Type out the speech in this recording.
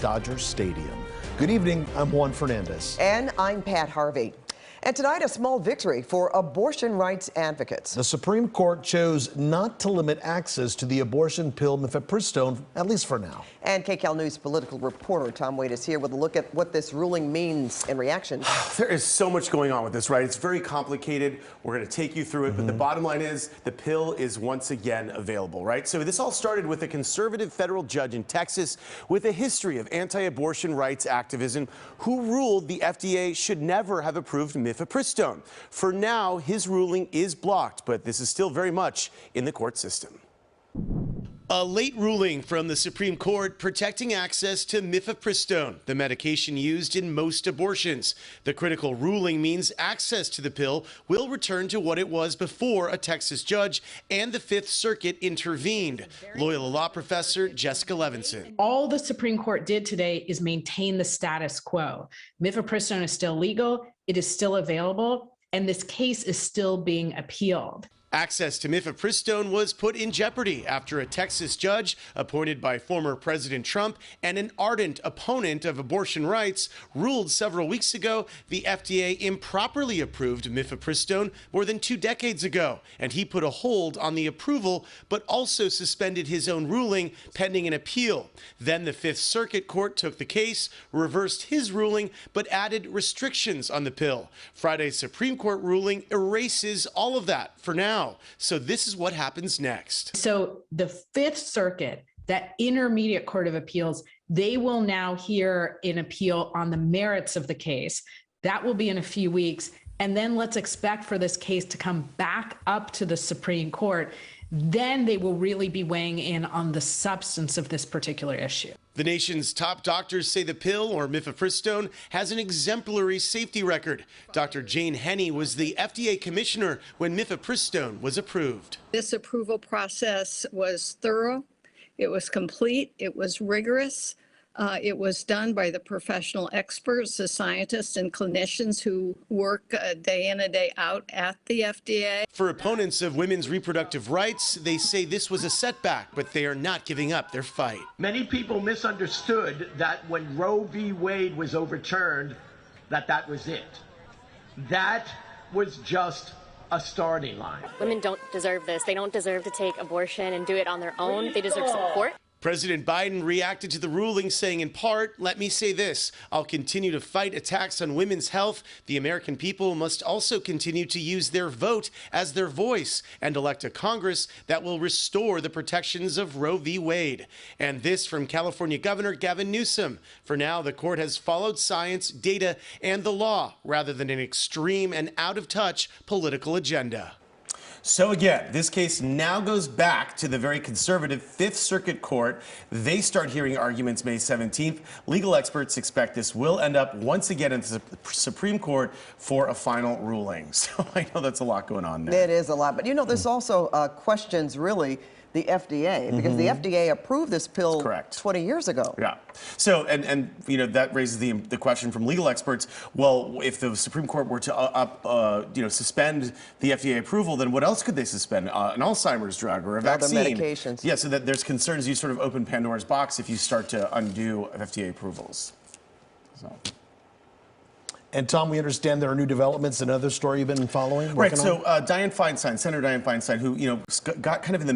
Dodger Stadium. Good evening, I'm Juan Fernandez. And I'm Pat Harvey. And tonight, a small victory for abortion rights advocates. The Supreme Court chose not to limit access to the abortion pill mifepristone, at least for now. And KCAL News political reporter Tom Wade is here with a look at what this ruling means in reaction. There is so much going on with this, right? It's very complicated. We're going to take you through it, but the bottom line is the pill is once again available, right? So this all started with a conservative federal judge in Texas with a history of anti-abortion rights activism who ruled the FDA should never have approved mifepristone. For now, his ruling is blocked, but this is still very much in the court system. A late ruling from the Supreme Court protecting access to mifepristone, the medication used in most abortions. The critical ruling means access to the pill will return to what it was before a Texas judge and the Fifth Circuit intervened. Loyola law professor Jessica Levinson. All the Supreme Court did today is maintain the status quo. Mifepristone is still legal, it is still available, and this case is still being appealed. Access to mifepristone was put in jeopardy after a Texas judge appointed by former President Trump and an ardent opponent of abortion rights ruled several weeks ago the FDA improperly approved mifepristone more than 2 decades ago, and he put a hold on the approval but also suspended his own ruling pending an appeal. Then the Fifth Circuit Court took the case, reversed his ruling, but added restrictions on the pill. Friday's Supreme Court ruling erases all of that for now. So this is what happens next. So the Fifth Circuit, that intermediate court of appeals, they will now hear an appeal on the merits of the case. That will be in a few weeks. And then let's expect for this case to come back up to the Supreme Court. Then they will really be weighing in on the substance of this particular issue. The nation's top doctors say the pill, or mifepristone, has an exemplary safety record. Dr. Jane Henney was the FDA commissioner when mifepristone was approved. This approval process was thorough, it was complete, it was rigorous. It was done by the professional experts, the scientists and clinicians who work day in and day out at the FDA. For opponents of women's reproductive rights, they say this was a setback, but they are not giving up their fight. Many people misunderstood that when Roe v. Wade was overturned, that was it. That was just a starting line. Women don't deserve this. They don't deserve to take abortion and do it on their own. They deserve support. President Biden reacted to the ruling, saying in part, "Let me say this, I'll continue to fight attacks on women's health. The American people must also continue to use their vote as their voice and elect a Congress that will restore the protections of Roe v. Wade." And this from California Governor Gavin Newsom. For now, the court has followed science, data, and the law rather than an extreme and out-of-touch political agenda. So again, this case now goes back to the very conservative Fifth Circuit Court. They start hearing arguments May 17th. Legal experts expect this will end up once again in the Supreme Court for a final ruling. So I know that's a lot going on there. It is a lot, but you know, this also questions really the FDA, because the FDA approved this pill 20 years ago. Yeah. So, and you know, that raises the question from legal experts, well, if the Supreme Court were to suspend the FDA approval, then what else could they suspend? An Alzheimer's drug or a vaccine? Other medications. Yeah, so that there's concerns you sort of open Pandora's box if you start to undo FDA approvals. So. And Tom, we understand there are new developments. Another story you've been following? Right, so Senator Dianne Feinstein, who, got kind of in the